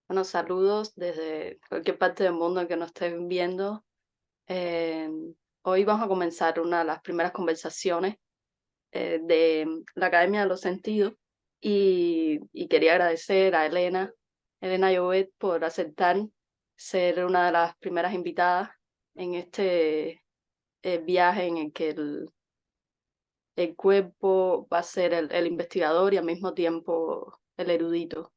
Bueno, saludos desde cualquier parte del mundo en que nos estén viendo. Eh, Hoy vamos a comenzar una de las primeras conversaciones de la Academia de los Sentidos y quería agradecer a Elena Llobet, por aceptar ser una de las primeras invitadas en este viaje en el que el cuerpo va a ser el investigador y al mismo tiempo el erudito.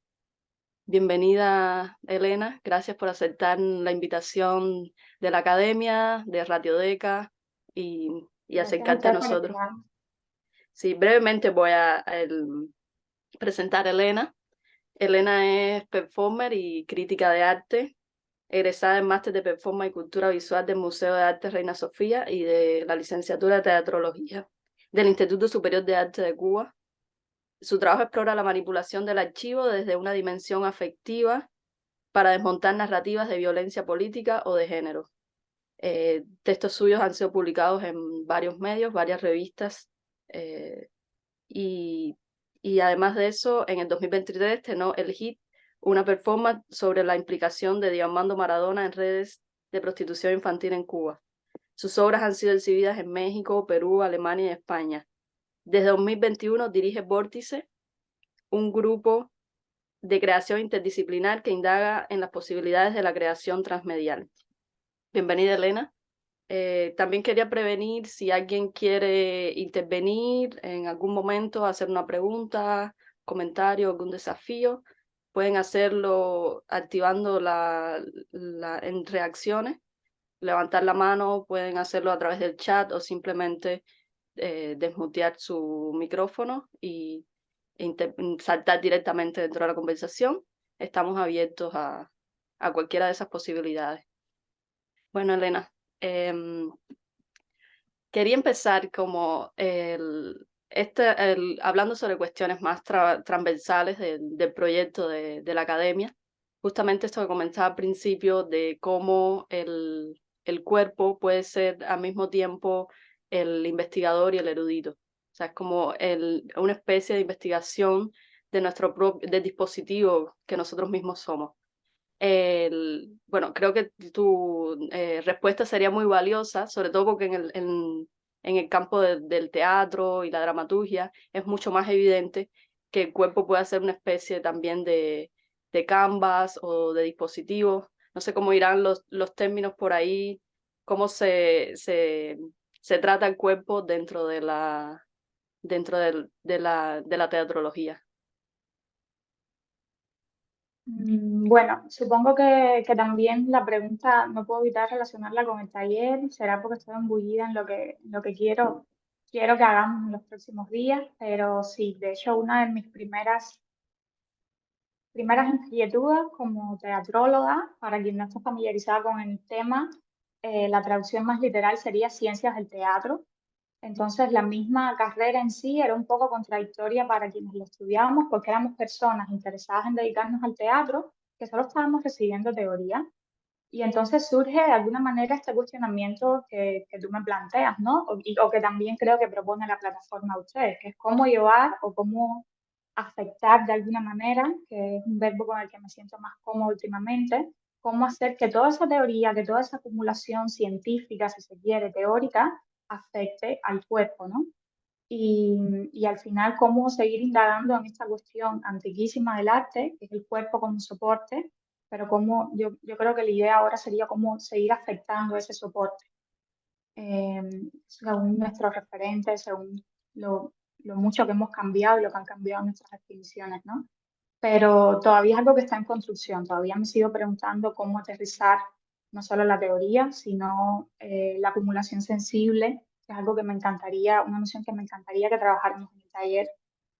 Bienvenida, Elena. Gracias por aceptar la invitación de la Academia, de Radiodeca y Gracias a acercarte a usted por nosotros. invitarme. Sí, brevemente voy a presentar a Elena. Elena es performer y crítica de arte, egresada en Máster de Performance y Cultura Visual del Museo de Arte Reina Sofía y de la licenciatura de Teatrología del Instituto Superior de Arte de Cuba. Su trabajo explora la manipulación del archivo desde una dimensión afectiva para desmontar narrativas de violencia política o de género. Textos suyos han sido publicados en varios medios, varias revistas, eh, y, y además de eso, en el 2023 estrenó el hit, una performance sobre la implicación de Diego Armando Maradona en redes de prostitución infantil en Cuba. Sus obras han sido exhibidas en México, Perú, Alemania y España. Desde 2021 dirige Vórtice, un grupo de creación interdisciplinar que indaga en las posibilidades de la creación transmedial. Bienvenida, Elena. También quería prevenir si alguien quiere intervenir en algún momento, hacer una pregunta, comentario, algún desafío, pueden hacerlo activando en reacciones, levantar la mano, pueden hacerlo a través del chat o simplemente desmutear su micrófono saltar directamente dentro de la conversación. Estamos abiertos a cualquiera de esas posibilidades. Bueno, Elena, em, quería empezar como hablando sobre cuestiones más transversales del proyecto de la academia. Justamente esto que comentaba al principio de cómo el cuerpo puede ser al mismo tiempo el investigador y el erudito. O sea, es como una especie de investigación de nuestro propio, del dispositivo que nosotros mismos somos. Bueno, creo que tu respuesta sería muy valiosa, sobre todo porque en el campo del teatro y la dramaturgia es mucho más evidente que el cuerpo puede ser una especie también de canvas o de dispositivo. No sé cómo irán los términos por ahí, cómo se trata el cuerpo dentro de la teatrología. Bueno, supongo que también la pregunta no puedo evitar relacionarla con el taller, será porque estoy embullida en lo que quiero que hagamos en los próximos días, pero sí, de hecho, una de mis primeras inquietudes como teatróloga, para quien no está familiarizada con el tema, la traducción más literal sería ciencias del teatro. Entonces, la misma carrera en sí era un poco contradictoria para quienes lo estudiábamos, porque éramos personas interesadas en dedicarnos al teatro, que solo estábamos recibiendo teoría. Y entonces surge de alguna manera este cuestionamiento que tú me planteas, ¿no? O que también creo que propone la plataforma de ustedes, que es cómo llevar o cómo afectar de alguna manera, que es un verbo con el que me siento más cómodo últimamente, cómo hacer que toda esa teoría, que toda esa acumulación científica, si se quiere, teórica, afecte al cuerpo, ¿no? Y al final, cómo seguir indagando en esta cuestión antiquísima del arte, que es el cuerpo como soporte, pero cómo yo creo que la idea ahora sería cómo seguir afectando ese soporte, eh, según nuestros referentes, según lo mucho que hemos cambiado y lo que han cambiado nuestras definiciones, ¿no? Pero todavía es algo que está en construcción, todavía me sigo preguntando cómo aterrizar no solo la teoría, sino la acumulación sensible, que es algo que me encantaría, una noción que me encantaría que trabajáramos en el taller,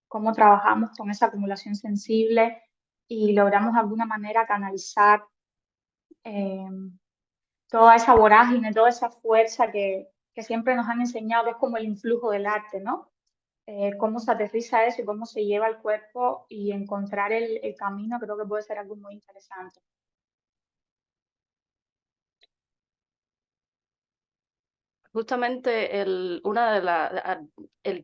cómo trabajamos con esa acumulación sensible y logramos de alguna manera canalizar eh, toda esa vorágine, toda esa fuerza que siempre nos han enseñado que es como el influjo del arte, ¿no? Cómo se aterriza eso y cómo se lleva el cuerpo y encontrar el camino, creo que puede ser algo muy interesante. Justamente el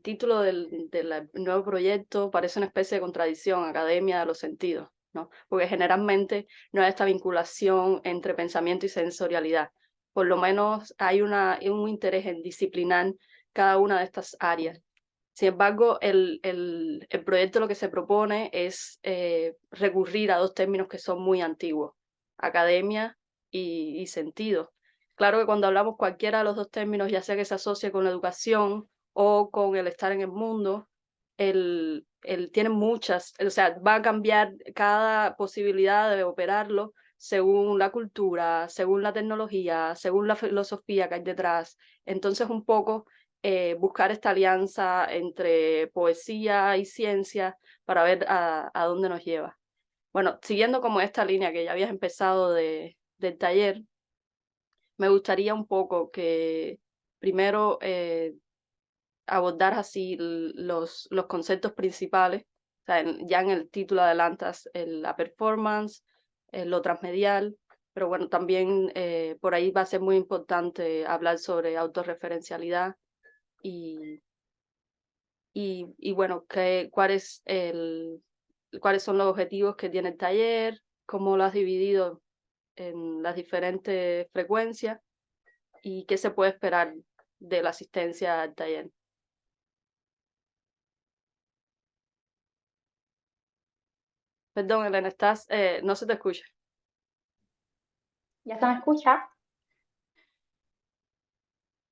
título del nuevo proyecto parece una especie de contradicción, Academia de los Sentidos. ¿no? Porque generalmente no hay esta vinculación entre pensamiento y sensorialidad. Por lo menos hay un interés en disciplinar cada una de estas áreas. Sin embargo, el proyecto lo que se propone es recurrir a dos términos que son muy antiguos, academia y sentido. Claro que cuando hablamos cualquiera de los dos términos, ya sea que se asocie con la educación o con el estar en el mundo, tiene muchas, o sea, va a cambiar cada posibilidad de operarlo según la cultura, según la tecnología, según la filosofía que hay detrás. Entonces, un poco buscar esta alianza entre poesía y ciencia para ver a dónde nos lleva. Bueno, siguiendo como esta línea que ya habías empezado del taller, me gustaría un poco que primero abordar así los conceptos principales. O sea, ya en el título adelantas la performance, lo transmedial, pero bueno, también por ahí va a ser muy importante hablar sobre autorreferencialidad y, y bueno, cuáles son los objetivos que tiene el taller, cómo lo has dividido en las diferentes frecuencias y qué se puede esperar de la asistencia al taller. Perdón, Elena, no se te escucha. ¿Ya se me escucha?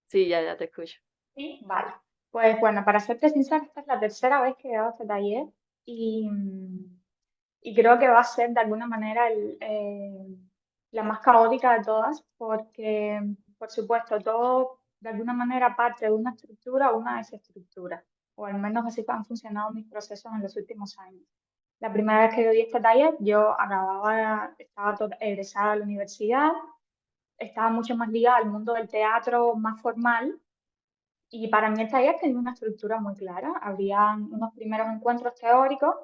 Sí, ya te escucho. Sí, vale. Pues bueno, para serte sincera, esta es la tercera vez que hago este taller y, y creo que va a ser de alguna manera la más caótica de todas, porque, por supuesto, todo de alguna manera parte de una estructura o una desestructura, o al menos así han funcionado mis procesos en los últimos años. La primera vez que yo di este taller, estaba egresada a la universidad, estaba mucho más ligada al mundo del teatro más formal y para mí el taller tenía una estructura muy clara. Habían unos primeros encuentros teóricos,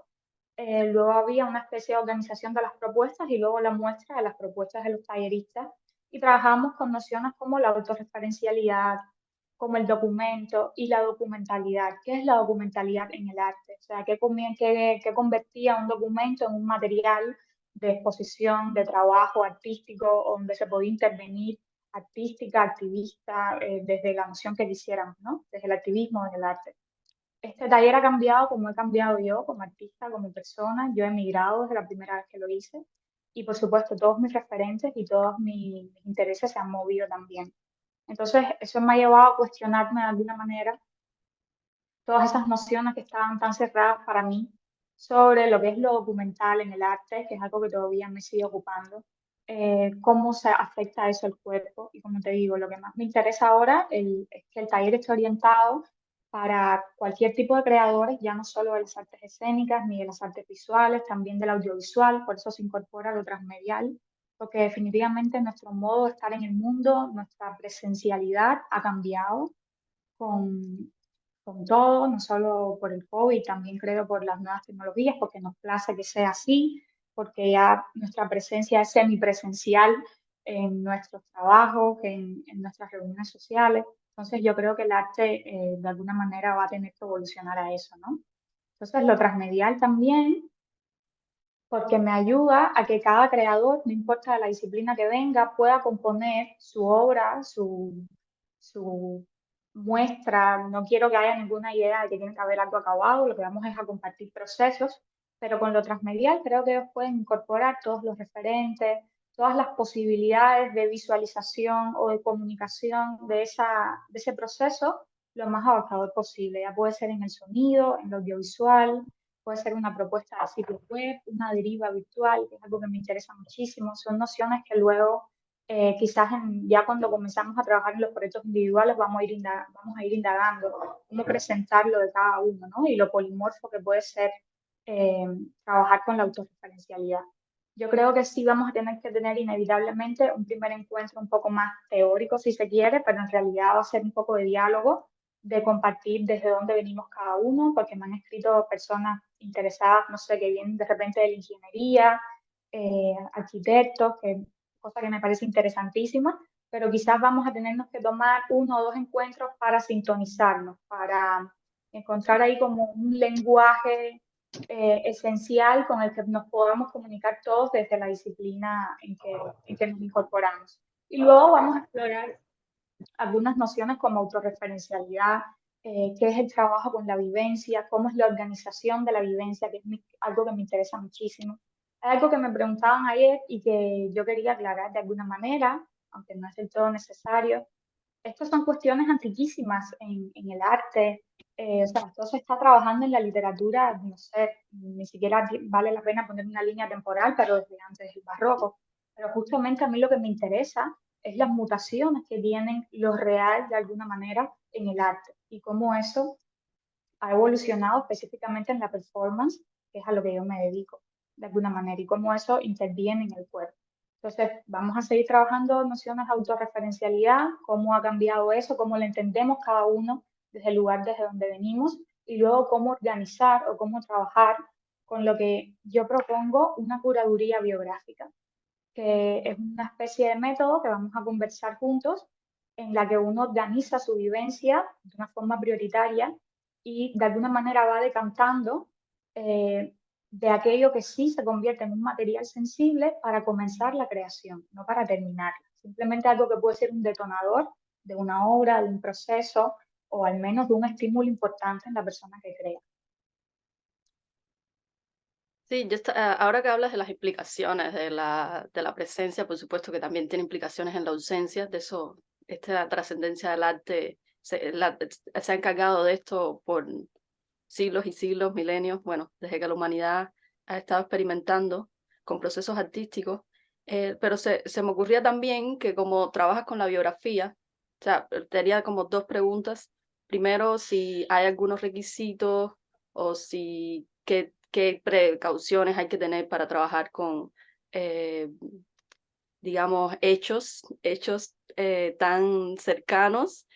luego había una especie de organización de las propuestas y luego la muestra de las propuestas de los talleristas. Y trabajábamos con nociones como la autorreferencialidad, como el documento y la documentalidad. ¿Qué es la documentalidad en el arte? O sea, ¿qué convertía un documento en un material de exposición, de trabajo artístico, donde se podía intervenir artística, activista, desde la noción que quisiéramos, ¿no? Desde el activismo, desde el arte. Este taller ha cambiado como he cambiado yo como artista, como persona. Yo he emigrado desde la primera vez que lo hice y por supuesto todos mis referentes y todos mis intereses se han movido también. Entonces eso me ha llevado a cuestionarme de alguna manera todas esas nociones que estaban tan cerradas para mí sobre lo que es lo documental en el arte, que es algo que todavía me sigue ocupando, cómo se afecta eso al cuerpo. Y como te digo, lo que más me interesa ahora es que el taller esté orientado para cualquier tipo de creadores, ya no solo de las artes escénicas ni de las artes visuales, también del audiovisual, por eso se incorpora lo transmedial, porque definitivamente nuestro modo de estar en el mundo, nuestra presencialidad ha cambiado con, con todo, no solo por el COVID, también creo por las nuevas tecnologías, porque nos place que sea así, porque ya nuestra presencia es semipresencial en nuestros trabajos, en nuestras reuniones sociales. Entonces yo creo que el arte de alguna manera va a tener que evolucionar a eso, ¿no? Entonces lo transmedial también, porque me ayuda a que cada creador, no importa la disciplina que venga, pueda componer su obra, su muestra. No quiero que haya ninguna idea de que tiene que haber algo acabado, lo que vamos es a compartir procesos, pero con lo transmedial creo que ellos pueden incorporar todos los referentes, todas las posibilidades de visualización o de comunicación de ese proceso lo más abarcador posible. Ya puede ser en el sonido, en lo audiovisual, puede ser una propuesta de sitio web, una deriva virtual, que es algo que me interesa muchísimo. Son nociones que luego quizás ya cuando comenzamos a trabajar en los proyectos individuales vamos a ir indagando cómo presentarlo de cada uno, ¿no? Y lo polimorfo que puede ser eh, trabajar con la autorreferencialidad. Yo creo que sí vamos a tener que tener inevitablemente un primer encuentro un poco más teórico, si se quiere, pero en realidad va a ser un poco de diálogo, de compartir desde dónde venimos cada uno, porque me han escrito personas interesadas, no sé, que vienen de repente de la ingeniería, arquitectos, cosa que me parece interesantísima, pero quizás vamos a tenernos que tomar uno o dos encuentros para sintonizarnos, para encontrar ahí como un lenguaje esencial con el que nos podamos comunicar todos desde la disciplina en que nos incorporamos. Y luego vamos a explorar algunas nociones como autorreferencialidad, qué es el trabajo con la vivencia, cómo es la organización de la vivencia, que es algo que me interesa muchísimo. Hay algo que me preguntaban ayer y que yo quería aclarar de alguna manera, aunque no es del todo necesario. Estas son cuestiones antiquísimas en el arte. O sea, esto se está trabajando en la literatura, no sé, ni siquiera vale la pena poner una línea temporal, pero desde antes del barroco. Pero justamente a mí lo que me interesa es las mutaciones que tienen lo real de alguna manera en el arte y cómo eso ha evolucionado específicamente en la performance, que es a lo que yo me dedico de alguna manera, y cómo eso interviene en el cuerpo. Entonces, vamos a seguir trabajando nociones de autorreferencialidad, cómo ha cambiado eso, cómo lo entendemos cada uno desde el lugar desde donde venimos, y luego cómo organizar o cómo trabajar con lo que yo propongo, una curaduría biográfica, que es una especie de método que vamos a conversar juntos, en la que uno organiza su vivencia de una forma prioritaria y de alguna manera va decantando de aquello que sí se convierte en un material sensible para comenzar la creación, no para terminarla. Simplemente algo que puede ser un detonador de una obra, de un proceso o al menos de un estímulo importante en la persona que crea. Sí, ahora que hablas de las implicaciones de la presencia, por supuesto que también tiene implicaciones en la ausencia, de eso, esta trascendencia del arte se ha encargado de esto por siglos y siglos, milenios, bueno, desde que la humanidad ha estado experimentando con procesos artísticos, pero se me ocurría también que como trabajas con la biografía, o sea, tenía como dos preguntas. Primero, si hay algunos requisitos o si qué precauciones hay que tener para trabajar con, eh, digamos, hechos tan cercanos.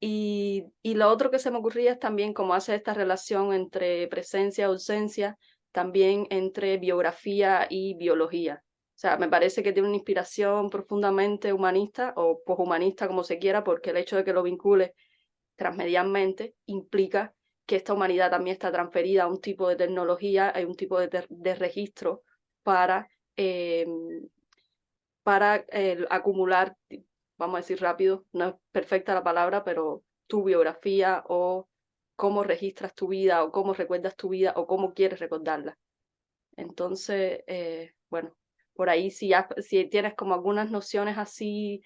Y lo otro que se me ocurría es también cómo hace esta relación entre presencia, ausencia, también entre biografía y biología. O sea, me parece que tiene una inspiración profundamente humanista o poshumanista, como se quiera, porque el hecho de que lo vincule transmedialmente implica que esta humanidad también está transferida a un tipo de tecnología, hay un tipo de registro para, eh, para acumular, vamos a decir rápido, no es perfecta la palabra, pero tu biografía o cómo registras tu vida o cómo recuerdas tu vida o cómo quieres recordarla. Entonces, bueno, por ahí si tienes como algunas nociones así,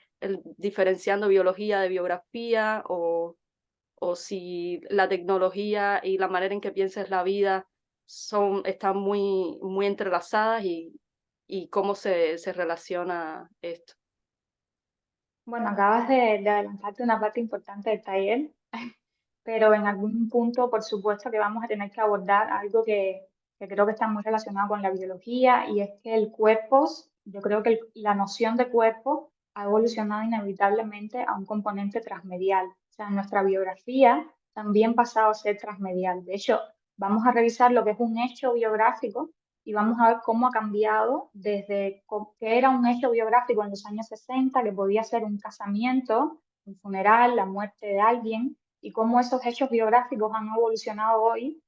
diferenciando biología de biografía o si la tecnología y la manera en que piensas la vida están muy entrelazadas y cómo se relaciona esto. Bueno, acabas de adelantarte una parte importante del taller, pero en algún punto, por supuesto, que vamos a tener que abordar algo que creo que está muy relacionado con la biología y es que el cuerpo, yo creo que la noción de cuerpo ha evolucionado inevitablemente a un componente transmedial. O sea, nuestra biografía también ha pasado a ser transmedial. De hecho, vamos a revisar lo que es un hecho biográfico y vamos a ver cómo ha cambiado desde que era un hecho biográfico en los años 60, que podía ser un casamiento, un funeral, la muerte de alguien, y cómo esos hechos biográficos han evolucionado hoy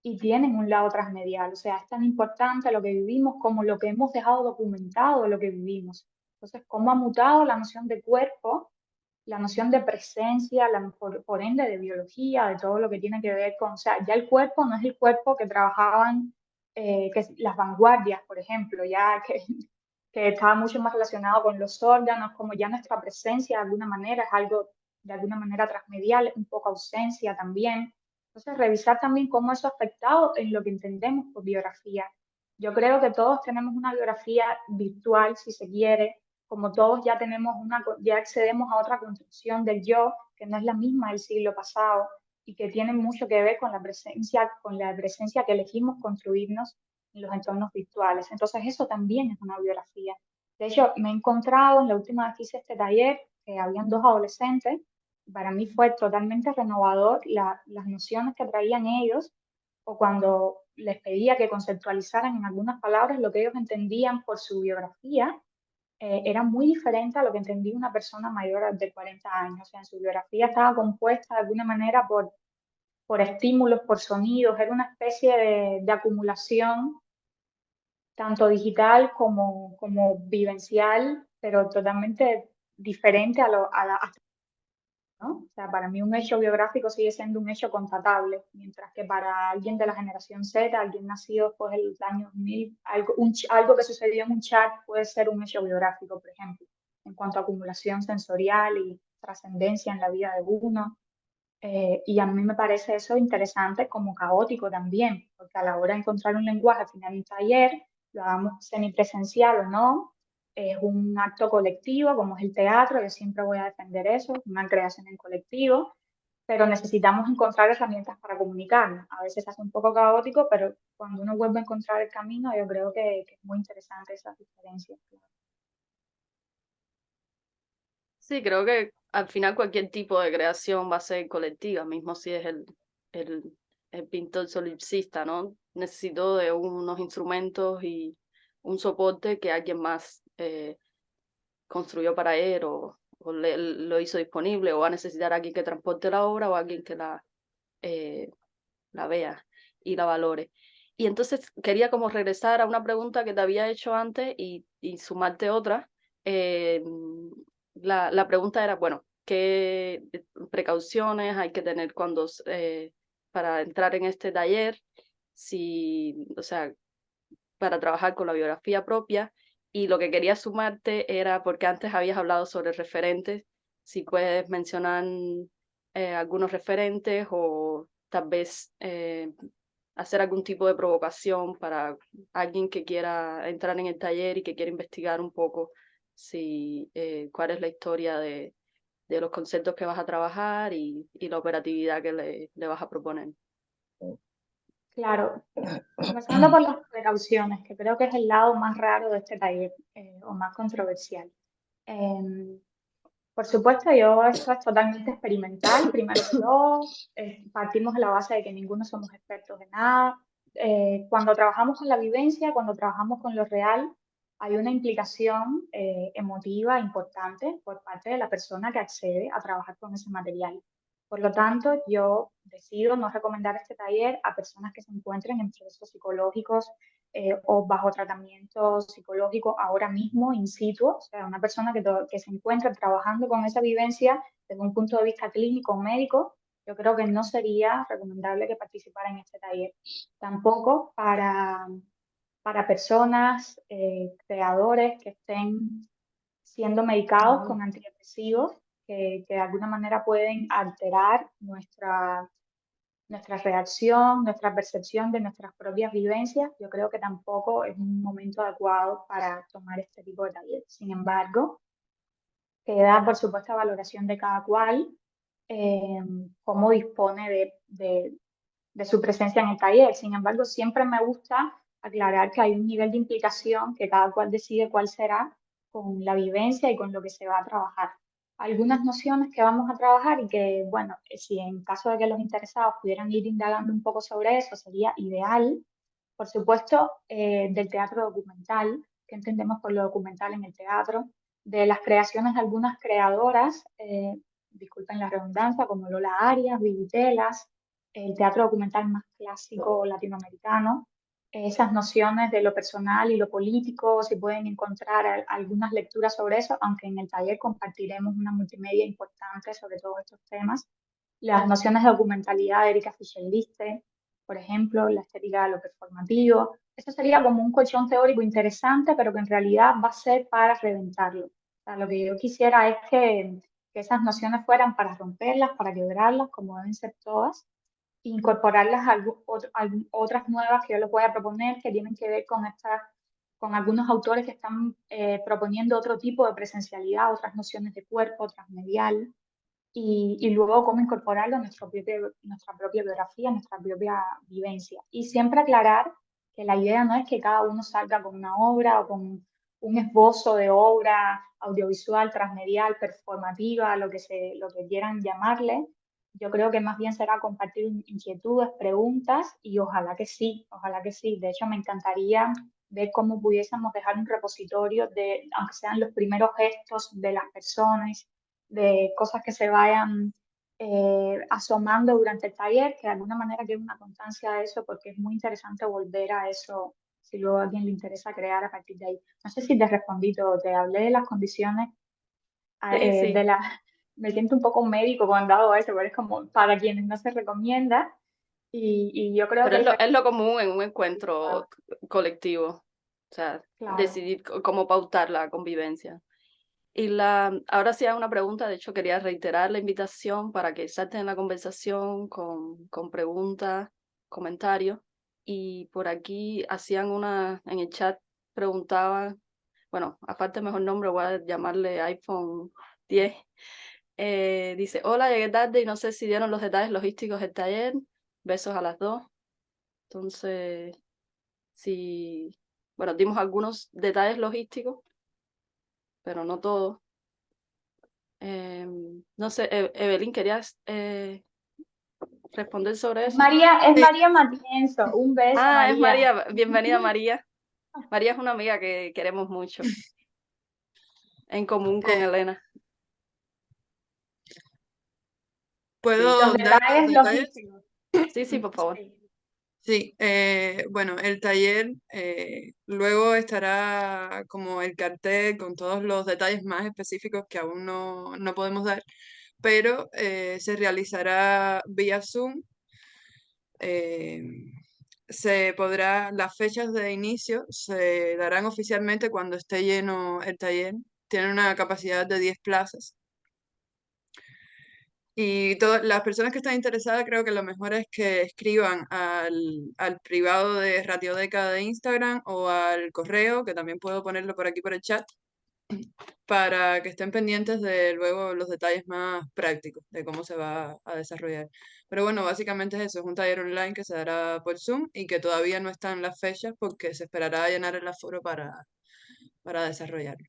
y tienen un lado transmedial. O sea, es tan importante lo que vivimos como lo que hemos dejado documentado de lo que vivimos. Entonces, cómo ha mutado la noción de cuerpo, la noción de presencia, por ende de biología, de todo lo que tiene que ver con, o sea, ya el cuerpo no es el cuerpo que trabajaban las vanguardias, por ejemplo, ya que estaba mucho más relacionado con los órganos, como ya nuestra presencia de alguna manera es algo de alguna manera transmedial, un poco ausencia también. Entonces, revisar también cómo eso ha afectado en lo que entendemos por biografía. Yo creo que todos tenemos una biografía virtual, si se quiere, como todos ya tenemos ya accedemos a otra construcción del yo, que no es la misma del siglo pasado y que tiene mucho que ver con la presencia que elegimos construirnos en los entornos virtuales. Entonces, eso también es una biografía. De hecho, me he encontrado en la última vez que hice este taller, que habían dos adolescentes, para mí fue totalmente renovador las nociones que traían ellos, o cuando les pedía que conceptualizaran en algunas palabras lo que ellos entendían por su biografía, era muy diferente a lo que entendía una persona mayor de 40 años. O sea, en su biografía estaba compuesta de alguna manera por por estímulos, por sonidos, era una especie de acumulación tanto digital como vivencial, pero totalmente diferente ¿no? O sea, para mí un hecho biográfico sigue siendo un hecho constatable, mientras que para alguien de la generación Z, alguien nacido después del año 2000, algo que sucedió en un chat puede ser un hecho biográfico, por ejemplo, en cuanto a acumulación sensorial y trascendencia en la vida de uno. Y a mí me parece eso interesante como caótico también, porque a la hora de encontrar un lenguaje al final de un taller, lo hagamos semipresencial o no, es un acto colectivo como es el teatro, yo siempre voy a defender eso, una creación en colectivo, pero necesitamos encontrar herramientas para comunicarnos. A veces hace un poco caótico, pero cuando uno vuelve a encontrar el camino, yo creo que es muy interesante esas diferencias. Sí, creo que al final cualquier tipo de creación va a ser colectiva, mismo si es el, el pintor solipsista, ¿no? Necesito de unos instrumentos y un soporte que alguien más construyó para él o lo hizo disponible o va a necesitar a alguien que transporte la obra o alguien que eh, la vea y la valore. Y entonces quería como regresar a una pregunta que te había hecho antes y sumarte otra. Eh, la pregunta era, bueno, ¿qué precauciones hay que tener para entrar en este taller? Si, o sea, para trabajar con la biografía propia. Y lo que quería sumarte era, porque antes habías hablado sobre referentes, si puedes mencionar algunos referentes o tal vez hacer algún tipo de provocación para alguien que quiera entrar en el taller y que quiera investigar un poco cuál es la historia de los conceptos que vas a trabajar y la operatividad que le vas a proponer. Claro, comenzando por las precauciones, que creo que es el lado más raro de este taller o más controversial. Em, por supuesto, esto es totalmente experimental. Primero que todo, partimos de la base de que ninguno somos expertos de nada. Cuando trabajamos con la vivencia, cuando trabajamos con lo real, hay una implicación emotiva importante por parte de la persona que accede a trabajar con ese material. Por lo tanto, yo decido no recomendar este taller a personas que se encuentren en procesos psicológicos o bajo tratamiento psicológico ahora mismo in situ, o sea, una persona que se encuentra trabajando con esa vivencia desde un punto de vista clínico o médico, yo creo que no sería recomendable que participara en este taller. Tampoco para personas, creadores que estén siendo medicados con antidepresivos que de alguna manera pueden alterar nuestra reacción, nuestra percepción de nuestras propias vivencias, yo creo que tampoco es un momento adecuado para tomar este tipo de taller. Sin embargo, queda por supuesto a valoración de cada cual eh, cómo dispone de su presencia en el taller. Sin embargo, siempre me gusta aclarar que hay un nivel de implicación que cada cual decide cuál será con la vivencia y con lo que se va a trabajar. Algunas nociones que vamos a trabajar y que, bueno, si en caso de que los interesados pudieran ir indagando un poco sobre eso, sería ideal. Por supuesto, del teatro documental, que entendemos por lo documental en el teatro, de las creaciones de algunas creadoras, disculpen la redundancia, como Lola Arias, Vivi Telas, el teatro documental más clásico latinoamericano, esas nociones de lo personal y lo político, si pueden encontrar algunas lecturas sobre eso, aunque en el taller compartiremos una multimedia importante sobre todos estos temas. Las nociones de documentalidad de Erika Fischer-Liste, por ejemplo, la estética de lo performativo. Eso sería como un colchón teórico interesante, pero que en realidad va a ser para reventarlo. O sea, lo que yo quisiera es que esas nociones fueran para romperlas, para quebrarlas, como deben ser todas, incorporarlas a otras nuevas que yo les voy a proponer que tienen que ver con algunos autores que están proponiendo otro tipo de presencialidad, otras nociones de cuerpo, transmedial, y luego cómo incorporarlo a nuestra propia biografía, nuestra propia vivencia. Y siempre aclarar que la idea no es que cada uno salga con una obra o con un esbozo de obra audiovisual, transmedial, performativa, lo que quieran llamarle. Yo creo que más bien será compartir inquietudes, preguntas y ojalá que sí, ojalá que sí. De hecho, me encantaría ver cómo pudiésemos dejar un repositorio de, aunque sean los primeros gestos de las personas, de cosas que se vayan asomando durante el taller, que de alguna manera quiero una constancia de eso porque es muy interesante volver a eso si luego a alguien le interesa crear a partir de ahí. No sé si te respondí todo, te hablé de las condiciones, Sí, de sí, la... Me siento un poco médico cuando hago eso, pero es como para quienes no se recomienda y yo creo pero que el es resto, lo común en un encuentro colectivo, o sea, claro. decidir cómo pautar la convivencia. Ahora sí hago una pregunta, de hecho quería reiterar la invitación para que salten en la conversación con preguntas, comentarios. Y por aquí hacían en el chat preguntaban, bueno, aparte mejor nombre, voy a llamarle iPhone 10. Dice, hola, llegué tarde y no sé si dieron los detalles logísticos del taller. Besos a las dos. Entonces, sí, bueno, dimos algunos detalles logísticos, pero no todos. No sé, Evelyn, ¿querías responder sobre eso? Es Sí, María Matienzo, un beso, Ah, es María. María. Bienvenida, María. María es una amiga que queremos mucho, en común con eh, Elena. Sí, Los ¿puedo dar los detalles detalles? logísticos. sí, sí, por favor. Sí. Sí, bueno, el taller luego estará como el cartel con todos los detalles más específicos que aún no podemos dar, pero se realizará vía Zoom. eh, las fechas de inicio se darán oficialmente cuando esté lleno el taller. Tiene una capacidad de 10 plazas. Y todas las personas que están interesadas, creo que lo mejor es que escriban al privado de Radiodeca de Instagram o al correo, que también puedo ponerlo por aquí por el chat, para que estén pendientes de luego los detalles más prácticos de cómo se va a desarrollar. Pero bueno, básicamente es eso, es un taller online que se dará por Zoom y que todavía no están las fechas porque se esperará a llenar el aforo para desarrollarlo.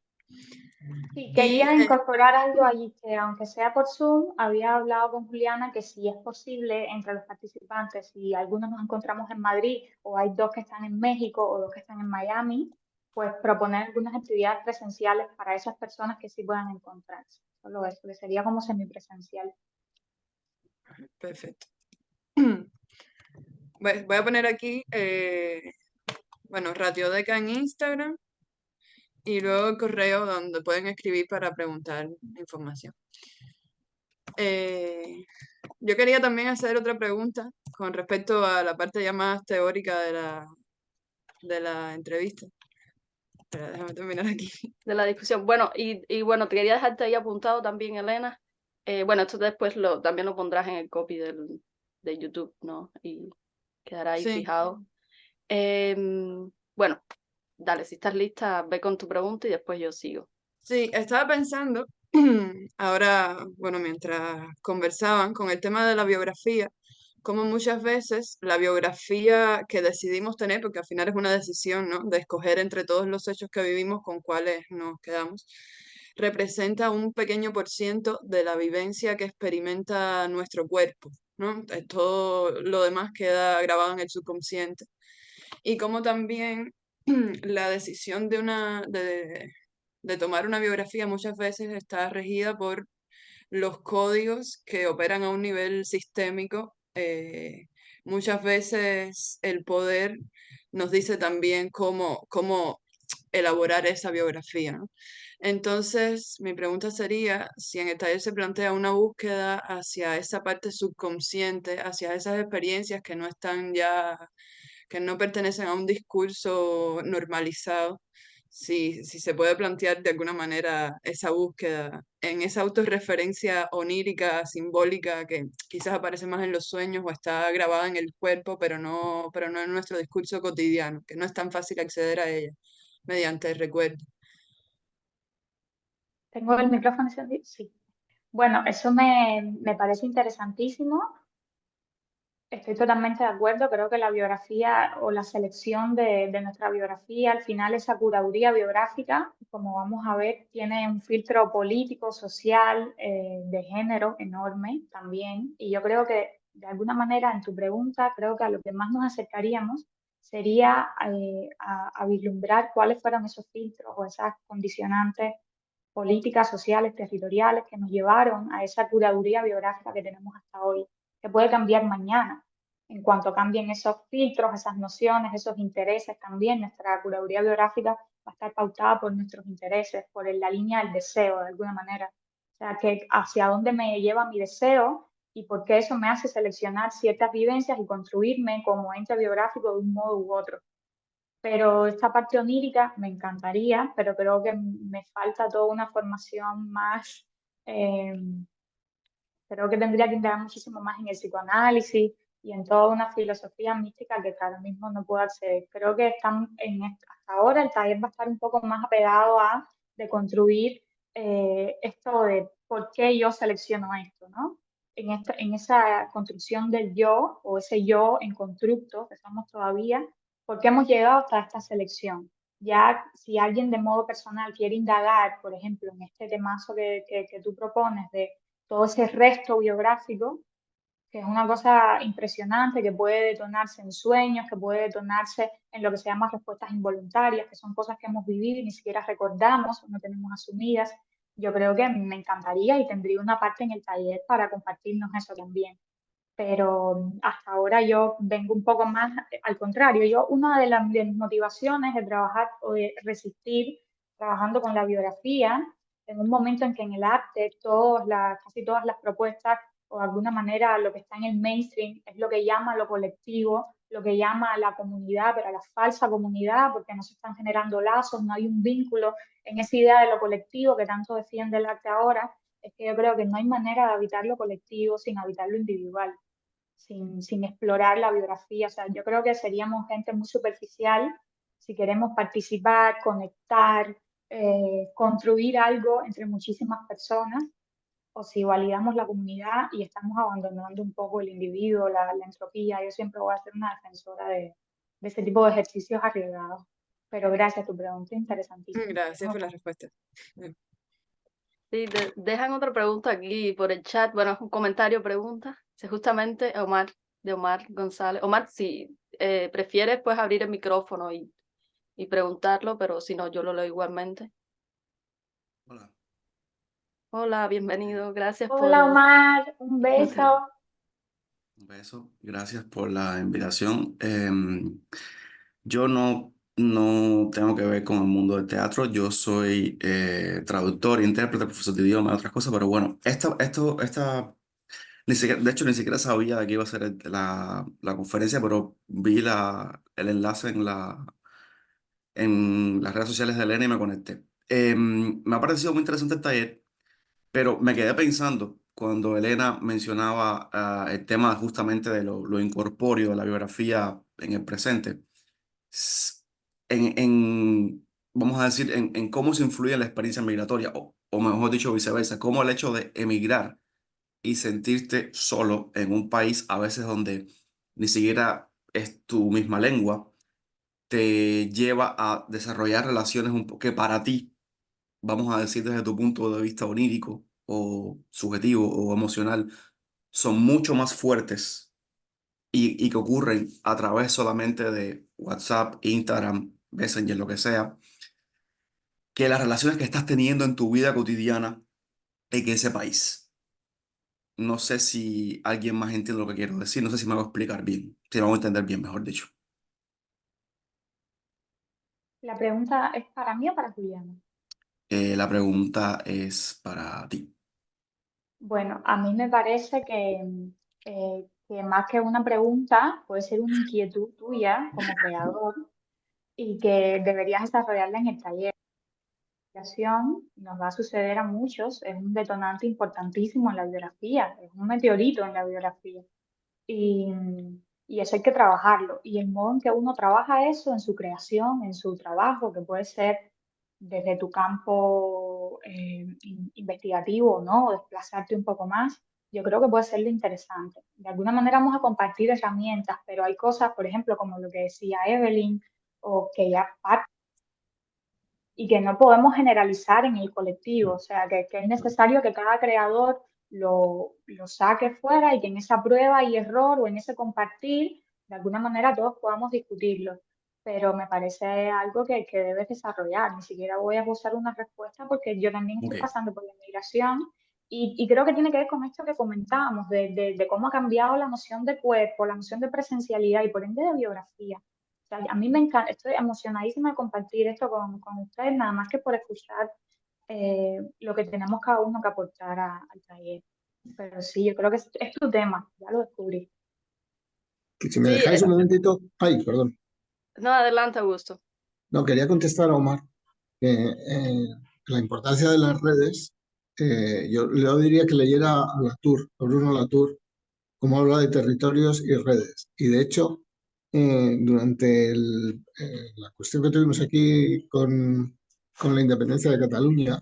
Sí, Y quería incorporar algo allí, que aunque sea por Zoom, había hablado con Juliana que si es posible entre los participantes, si algunos nos encontramos en Madrid o hay dos que están en México o dos que están en Miami, pues proponer algunas actividades presenciales para esas personas que sí puedan encontrarse. Solo eso, que sería como semipresencial. perfecto. Voy a poner aquí, bueno, Radiodeca en Instagram y luego el correo donde pueden escribir para preguntar información. Eh, yo quería también hacer otra pregunta con respecto a la parte ya más teórica de la entrevista. Espera, déjame terminar aquí. De la discusión. Bueno, y bueno, te quería dejarte ahí apuntado también, Elena. Bueno, esto después también lo pondrás en el copy de YouTube, ¿no? Y quedará ahí Sí, fijado. Bueno, dale, si estás lista, ve con tu pregunta y después yo sigo. sí, estaba pensando, ahora, bueno, mientras conversaban con el tema de la biografía, como muchas veces la biografía que decidimos tener, porque al final es una decisión, ¿no? De escoger entre todos los hechos que vivimos con cuáles nos quedamos, representa un pequeño por ciento de la vivencia que experimenta nuestro cuerpo, ¿no? Todo lo demás queda grabado en el subconsciente. Y como también la decisión de tomar una biografía muchas veces está regida por los códigos que operan a un nivel sistémico. Muchas veces el poder nos dice también cómo elaborar esa biografía, ¿no? Entonces, mi pregunta sería si en el taller se plantea una búsqueda hacia esa parte subconsciente, hacia esas experiencias que no están ya, que no pertenecen a un discurso normalizado, si se puede plantear de alguna manera esa búsqueda en esa autorreferencia onírica, simbólica, que quizás aparece más en los sueños o está grabada en el cuerpo, pero no en nuestro discurso cotidiano, que no es tan fácil acceder a ella mediante el recuerdo. ¿Tengo el micrófono encendido? Sí. Bueno, eso me parece interesantísimo. Estoy totalmente de acuerdo. Creo que la biografía o la selección de nuestra biografía, al final esa curaduría biográfica, como vamos a ver, tiene un filtro político, social, de género enorme también. Y yo creo que de alguna manera en tu pregunta, creo que a lo que más nos acercaríamos sería a vislumbrar cuáles fueron esos filtros o esas condicionantes políticas sociales, territoriales que nos llevaron a esa curaduría biográfica que tenemos hasta hoy, que puede cambiar mañana. En cuanto cambien esos filtros, esas nociones, esos intereses también, nuestra curaduría biográfica va a estar pautada por nuestros intereses, por la línea del deseo, de alguna manera. O sea, que hacia dónde me lleva mi deseo y por qué eso me hace seleccionar ciertas vivencias y construirme como ente biográfico de un modo u otro. Pero esta parte onírica me encantaría, pero creo que me falta toda una formación más, eh, creo que tendría que indagar muchísimo más en el psicoanálisis y en toda una filosofía mística que ahora mismo no puedo acceder. Creo que hasta ahora el taller va a estar un poco más apegado a de construir esto de por qué yo selecciono esto, ¿no? En esa construcción del yo o ese yo en constructo que somos todavía, ¿por qué hemos llegado hasta esta selección? Ya si alguien de modo personal quiere indagar, por ejemplo, en este temazo que tú propones de todo ese resto biográfico, que es una cosa impresionante, que puede detonarse en sueños, que puede detonarse en lo que se llama respuestas involuntarias, que son cosas que hemos vivido y ni siquiera recordamos o no tenemos asumidas. Yo creo que me encantaría y tendría una parte en el taller para compartirnos eso también. Pero hasta ahora yo vengo un poco más al contrario. Yo, una de mis motivaciones de trabajar o de resistir trabajando con la biografía, en un momento en que en el arte casi todas las propuestas o de alguna manera lo que está en el mainstream es lo que llama lo colectivo, lo que llama la comunidad, pero la falsa comunidad, porque no se están generando lazos, no hay un vínculo en esa idea de lo colectivo que tanto defiende el arte ahora. Es que yo creo que no hay manera de habitar lo colectivo sin habitar lo individual, sin explorar la biografía. O sea, yo creo que seríamos gente muy superficial si queremos participar, conectar, construir algo entre muchísimas personas, o si validamos la comunidad y estamos abandonando un poco el individuo, la entropía. Yo siempre voy a ser una defensora de ese tipo de ejercicios arriesgados. Pero gracias, tu pregunta es interesantísima. Gracias por la respuesta. Sí, dejan otra pregunta aquí por el chat. Bueno, es un comentario, pregunta. Sí, justamente Omar, de Omar González. Omar, si prefieres, puedes abrir el micrófono y preguntarlo, pero si no, yo lo leo igualmente. Hola. Hola, Eh, bienvenido. Gracias por Hola Omar, un beso. un beso. Gracias por la invitación. Yo no tengo que ver con el mundo del teatro. Yo soy traductor, intérprete, profesor de idioma, otras cosas, pero bueno, ni siquiera, de hecho, ni siquiera sabía de qué iba a ser la conferencia, pero vi el enlace en las redes sociales de Elena y me conecté. Me ha parecido muy interesante el taller. Pero me quedé pensando cuando Elena mencionaba el tema justamente de lo incorpóreo de la biografía en el presente, s- vamos a decir, en cómo se influye en la experiencia migratoria, o mejor dicho, viceversa, cómo el hecho de emigrar y sentirte solo en un país a veces donde ni siquiera es tu misma lengua, te lleva a desarrollar relaciones que para ti, vamos a decir desde tu punto de vista onírico o subjetivo o emocional, son mucho más fuertes y que ocurren a través solamente de WhatsApp, Instagram, Messenger, lo que sea, que las relaciones que estás teniendo en tu vida cotidiana en ese país. No sé si alguien más entiende lo que quiero decir, no sé si me hago explicar bien, si me hago entender bien, mejor dicho. La pregunta es para mí o para Juliana. La pregunta es para ti. Bueno, a mí me parece que más que una pregunta, puede ser una inquietud tuya como creador y que deberías desarrollarla en el taller. La creación nos va a suceder a muchos, es un detonante importantísimo en la biografía, es un meteorito en la biografía. Y, y eso hay que trabajarlo. Y el modo en que uno trabaja eso en su creación, en su trabajo, que puede ser desde tu campo investigativo, ¿no? O desplazarte un poco más, yo creo que puede ser lo interesante. De alguna manera vamos a compartir herramientas, pero hay cosas, por ejemplo, como lo que decía Evelyn, o que ya y que no podemos generalizar en el colectivo, o sea, que es necesario que cada creador lo saque fuera y que en esa prueba y error o en ese compartir, de alguna manera todos podamos discutirlo. pero me parece algo que debes desarrollar. Ni siquiera voy a buscar una respuesta porque yo también estoy Ok, pasando por la inmigración y creo que tiene que ver con esto que comentábamos, de cómo ha cambiado la noción de cuerpo, la noción de presencialidad y por ende de biografía. O sea, a mí me encanta, estoy emocionadísima de compartir esto con ustedes, nada más que por escuchar lo que tenemos cada uno que aportar al taller. Pero sí, yo creo que es tu tema, ya lo descubrí. Que si me Sí, dejáis un momentito, ay, perdón, no, adelante, Augusto. no, quería contestar a Omar que la importancia de las redes, yo diría que leyera a Latour, a Bruno Latour, cómo habla de territorios y redes. Y de hecho, durante la cuestión que tuvimos aquí con la independencia de Cataluña,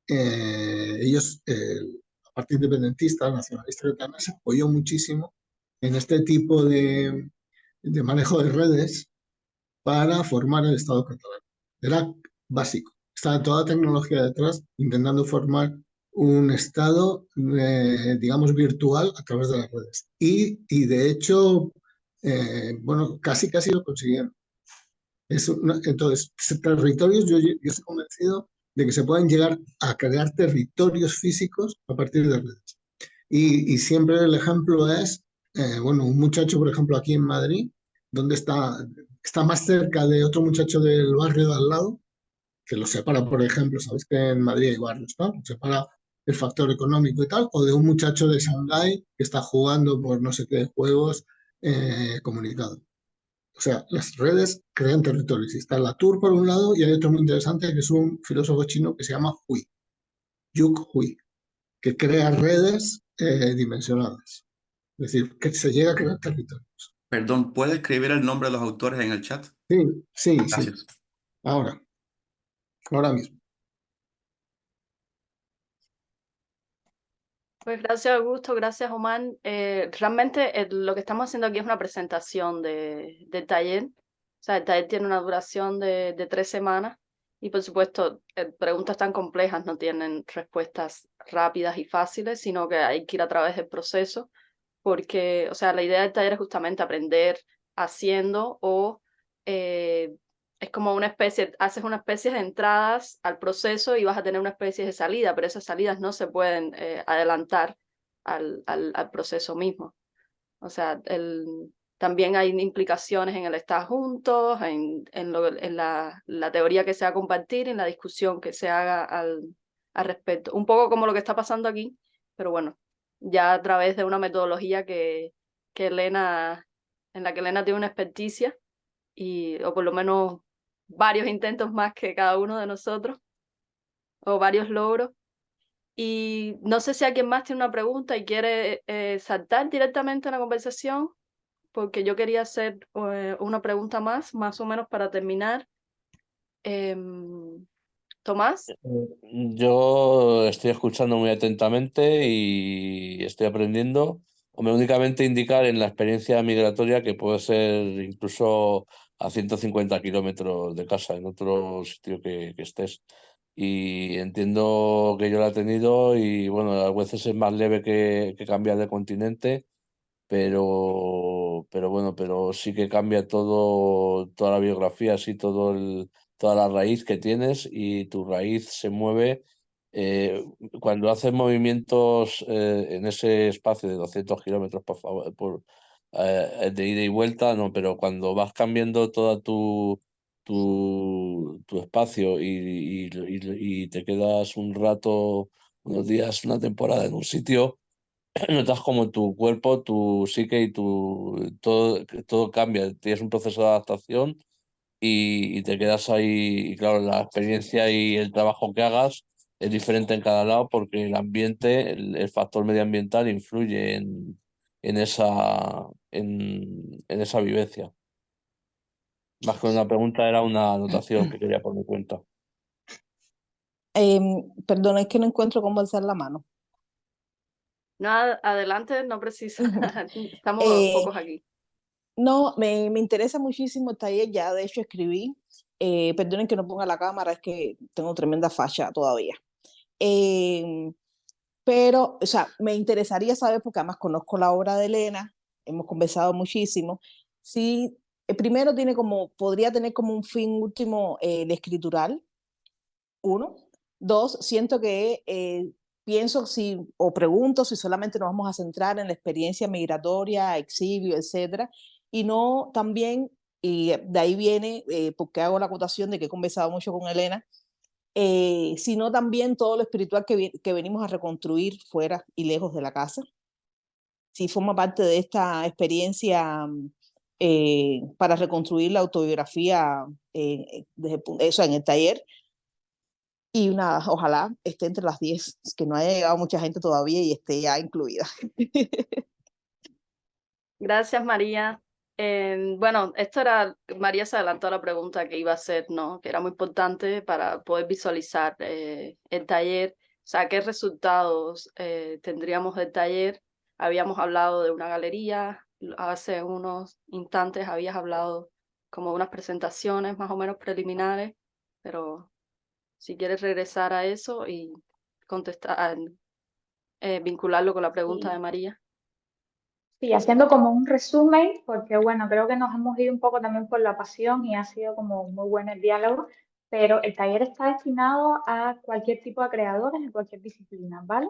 ellos, la parte independentista, nacionalista catalana, se apoyó muchísimo en este tipo de manejo de redes para formar el Estado catalán. Era básico. Estaba toda la tecnología detrás intentando formar un Estado, digamos, virtual a través de las redes. Y de hecho, bueno, casi lo consiguieron. Entonces, territorios, yo estoy convencido de que se pueden llegar a crear territorios físicos a partir de redes. Y siempre el ejemplo es, bueno, un muchacho, por ejemplo, aquí en Madrid, donde está más cerca de otro muchacho del barrio de al lado, que lo separa, por ejemplo, sabéis que en Madrid hay barrios, ¿no? Lo separa el factor económico y tal, o de un muchacho de Shanghái que está jugando por no sé qué juegos comunicado. O sea, las redes crean territorios. Y está la Tour por un lado y hay otro muy interesante que es un filósofo chino que se llama Hui, Yuk Hui, que crea redes dimensionadas. Es decir, que se llega a crear territorios. perdón, ¿puede escribir el nombre de los autores en el chat? Sí, sí, sí. Gracias. Ahora mismo. Pues gracias, Augusto, gracias, Omar. Realmente lo que estamos haciendo aquí es una presentación del taller. O sea, el taller tiene una duración de 3 semanas y, por supuesto, preguntas tan complejas no tienen respuestas rápidas y fáciles, sino que hay que ir a través del proceso porque, o sea, la idea del taller es justamente aprender haciendo o es como una especie, haces una especie de entradas al proceso y vas a tener una especie de salida, pero esas salidas no se pueden adelantar al proceso mismo. O sea, también hay implicaciones en el estar juntos, en la teoría que se va a compartir, en la discusión que se haga al respecto. Un poco como lo que está pasando aquí, pero bueno, ya a través de una metodología que Elena, en la que Elena tiene una experticia, o por lo menos varios intentos más que cada uno de nosotros, o varios logros. Y no sé si alguien más tiene una pregunta y quiere saltar directamente a la conversación, porque yo quería hacer una pregunta más o menos para terminar. Tomás, Yo estoy escuchando muy atentamente y estoy aprendiendo. Hombre, únicamente indicar en la experiencia migratoria que puede ser incluso a 150 kilómetros de casa, en otro sitio que estés. Y entiendo que yo la he tenido y bueno, a veces es más leve que cambiar de continente, pero bueno, pero sí que cambia todo, toda la biografía, así toda la raíz que tienes y tu raíz se mueve eh, cuando haces movimientos en ese espacio de 200 kilómetros por favor, de ida y vuelta, no, pero cuando vas cambiando toda tu espacio y te quedas un rato, unos días, una temporada en un sitio, notas como tu cuerpo, tu psique y todo cambia. Tienes un proceso de adaptación y te quedas ahí. Y claro, la experiencia y el trabajo que hagas es diferente en cada lado porque el ambiente, el factor medioambiental influye en esa vivencia. Más que una pregunta, era una anotación que quería por mi cuenta. Perdón, es que no encuentro cómo alzar la mano. nada, adelante, no precisa. Estamos Eh, pocos aquí. no, me interesa muchísimo el taller, ya de hecho escribí. Perdonen que no ponga la cámara, es que tengo tremenda facha todavía. Pero, o sea, me interesaría saber, porque además conozco la obra de Elena, hemos conversado muchísimo, si primero podría tener como un fin último el escritural, uno. Dos, siento que pienso o pregunto si solamente nos vamos a centrar en la experiencia migratoria, exilio, etcétera, y no también, y de ahí viene, porque hago la acotación de que he conversado mucho con Elena, sino también todo lo espiritual que venimos a reconstruir fuera y lejos de la casa. Sí, forma parte de esta experiencia para reconstruir la autobiografía eso en el taller. Y nada, ojalá esté entre las 10, que no haya llegado mucha gente todavía y esté ya incluida. Gracias, María. Bueno, María se adelantó a la pregunta que iba a hacer, ¿no? Que era muy importante para poder visualizar el taller. O sea, ¿qué resultados tendríamos del taller? Habíamos hablado de una galería, hace unos instantes habías hablado como de unas presentaciones más o menos preliminares, pero si quieres regresar a eso y contestar, vincularlo con la pregunta de Sí. María. Sí, haciendo como un resumen, porque bueno, creo que nos hemos ido un poco también por la pasión y ha sido como muy bueno el diálogo, pero el taller está destinado a cualquier tipo de creadores en cualquier disciplina, ¿vale?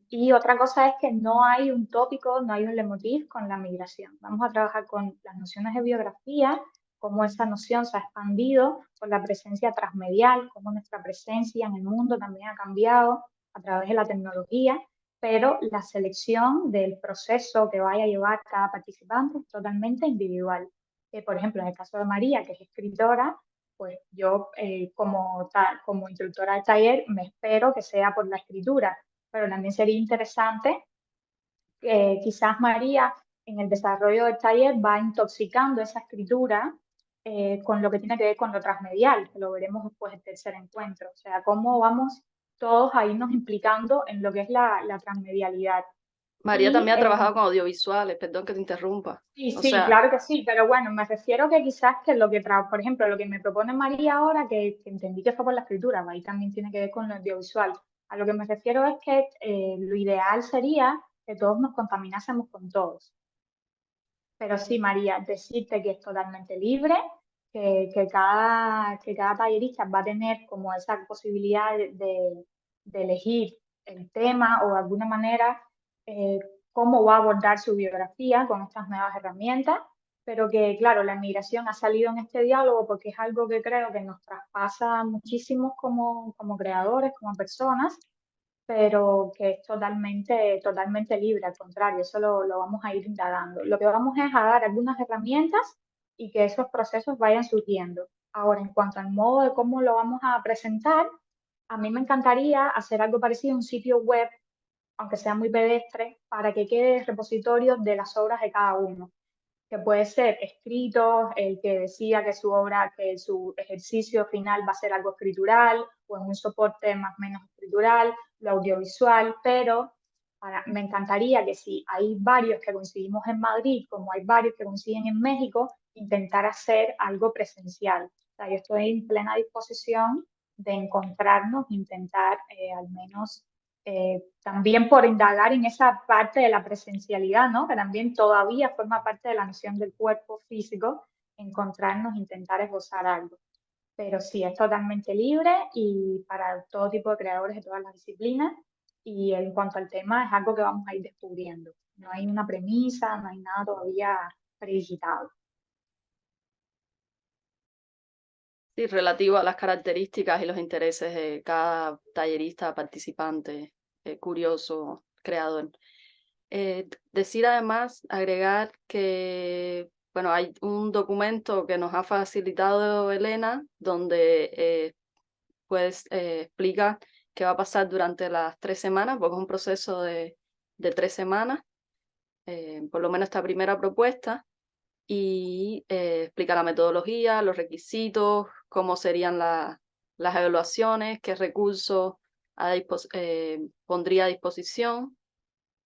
Y otra cosa es que no hay un tópico, no hay un leitmotiv con la migración. Vamos a trabajar con las nociones de biografía, cómo esa noción se ha expandido con la presencia transmedial, cómo nuestra presencia en el mundo también ha cambiado a través de la tecnología, pero la selección del proceso que vaya a llevar cada participante es totalmente individual. Por ejemplo, en el caso de María, que es escritora, pues yo como instructora del taller me espero que sea por la escritura, pero también sería interesante que quizás María en el desarrollo del taller va intoxicando esa escritura con lo que tiene que ver con lo transmedial, que lo veremos después del tercer encuentro. O sea, cómo vamos todos a irnos implicando en lo que es la transmedialidad. María Y también ha trabajado con audiovisuales, perdón que te interrumpa. sí, O sí, sea, claro que sí, pero bueno, me refiero que quizás que por ejemplo, lo que me propone María ahora, que entendí que fue por la escritura, ahí también tiene que ver con lo audiovisual. A lo que me refiero es que lo ideal sería que todos nos contaminásemos con todos. Pero sí, María, decirte que es totalmente libre, que cada tallerista va a tener como esa posibilidad de elegir el tema o de alguna manera eh, cómo va a abordar su biografía con estas nuevas herramientas, pero que, claro, la inmigración ha salido en este diálogo porque es algo que creo que nos traspasa muchísimo como creadores, como personas, pero que es totalmente libre, al contrario, eso lo vamos a ir indagando. Lo que vamos es a dar algunas herramientas y que esos procesos vayan surgiendo. Ahora, en cuanto al modo de cómo lo vamos a presentar, a mí me encantaría hacer algo parecido a un sitio web, aunque sea muy pedestre, para que quede repositorio de las obras de cada uno, que puede ser escrito, el que decida que su obra, que su ejercicio final va a ser algo escritural o en un soporte más o menos escritural, lo audiovisual, pero me encantaría que si hay varios que coincidimos en Madrid, como hay varios que coinciden en México, intentar hacer algo presencial. O sea, yo estoy en plena disposición de encontrarnos, intentar al menos también por indagar en esa parte de la presencialidad, ¿no? Que también todavía forma parte de la noción del cuerpo físico, encontrarnos, intentar esbozar algo. Pero sí, es totalmente libre y para todo tipo de creadores de todas las disciplinas. Y en cuanto al tema, es algo que vamos a ir descubriendo. No hay una premisa, no hay nada todavía predigitado. sí, relativo a las características y los intereses de cada tallerista, participante, curioso, creador. Decir además, agregar que, bueno, hay un documento que nos ha facilitado Elena, donde pues explica qué va a pasar durante las 3 semanas, porque es un proceso de 3 semanas, por lo menos esta primera propuesta, y explica la metodología, los requisitos, cómo serían las evaluaciones, qué recursos pondría a disposición.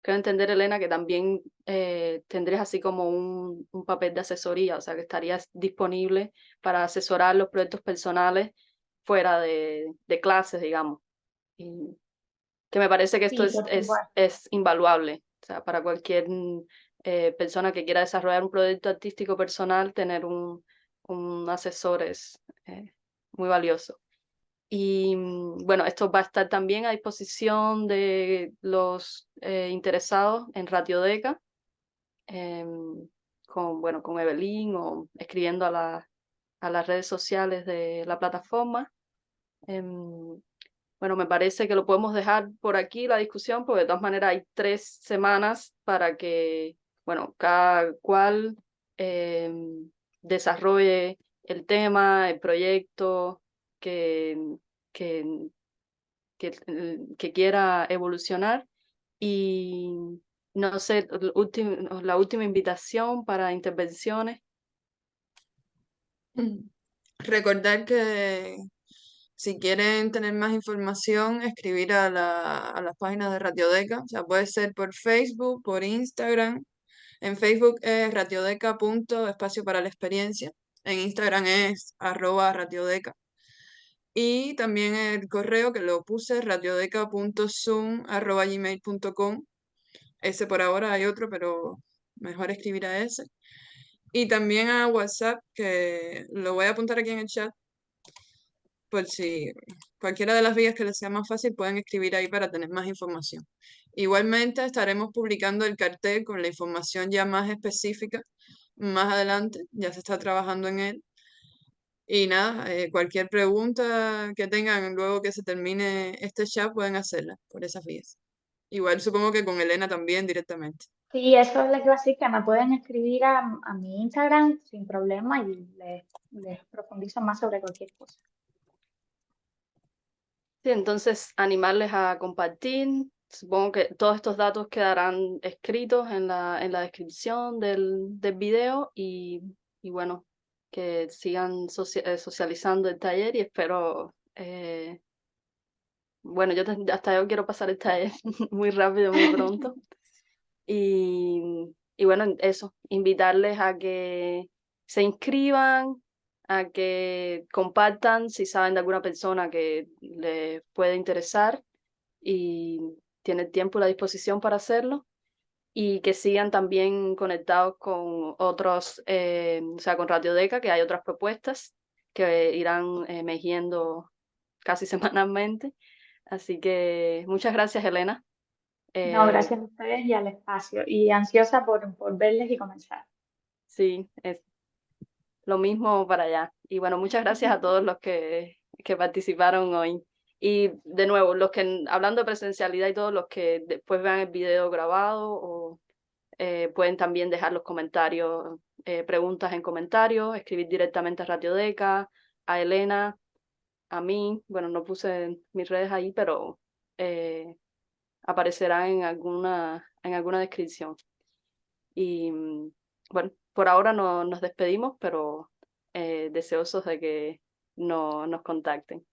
Creo entender, Elena, que también tendrías así como un papel de asesoría, o sea, que estarías disponible para asesorar los proyectos personales fuera de clases, digamos. Y que me parece que esto Sí, por supuesto. es invaluable, o sea, para cualquier persona que quiera desarrollar un proyecto artístico personal, tener un asesor es muy valioso. Y bueno, esto va a estar también a disposición de los interesados en Radiodeca, con Evelyn o escribiendo a las redes sociales de la plataforma. Bueno, me parece que lo podemos dejar por aquí la discusión, porque de todas maneras hay 3 semanas para que, bueno, cada cual desarrolle el tema, el proyecto que, que, que quiera evolucionar. Y no sé, la última invitación para intervenciones. Recordar que si quieren tener más información, escribir a las páginas de Radiodeca. O sea, puede ser por Facebook, por Instagram. En Facebook es radiodeca.espacio para la experiencia. En Instagram es @radiodeca. Y también el correo que lo puse, radiodeca.zoom@gmail.com. Ese por ahora, hay otro, pero mejor escribir a ese. Y también a WhatsApp, que lo voy a apuntar aquí en el chat, por si cualquiera de las vías que les sea más fácil pueden escribir ahí para tener más información. Igualmente estaremos publicando el cartel con la información ya más específica más adelante, ya se está trabajando en él. Y nada, cualquier pregunta que tengan luego que se termine este chat pueden hacerla por esas vías. Igual supongo que con Elena también directamente. Sí, eso les iba a decir, que me pueden escribir a mi Instagram sin problema y les profundizo más sobre cualquier cosa. Sí, entonces animarles a compartir. Supongo que todos estos datos quedarán escritos en la descripción del video y bueno, que sigan socializando el taller y espero, bueno, hasta yo quiero pasar el taller muy rápido, muy pronto. Y bueno, eso, invitarles a que se inscriban, a que compartan si saben de alguna persona que les puede interesar y tiene el tiempo y la disposición para hacerlo, y que sigan también conectados con otros, o sea, con Radiodeca, que hay otras propuestas que irán emergiendo casi semanalmente. Así que muchas gracias, Elena. No, Eh, gracias a ustedes y al espacio. Y ansiosa por verles y comenzar. sí, es lo mismo para allá. Y bueno, muchas gracias a todos los que participaron hoy. Y de nuevo, hablando de presencialidad y todos los que después vean el video grabado, o pueden también dejar los comentarios, preguntas en comentarios, escribir directamente a Radiodeca, a Elena, a mí. Bueno, no puse mis redes ahí, pero aparecerán en alguna descripción. Y bueno, por ahora no nos despedimos, pero deseosos de que nos contacten.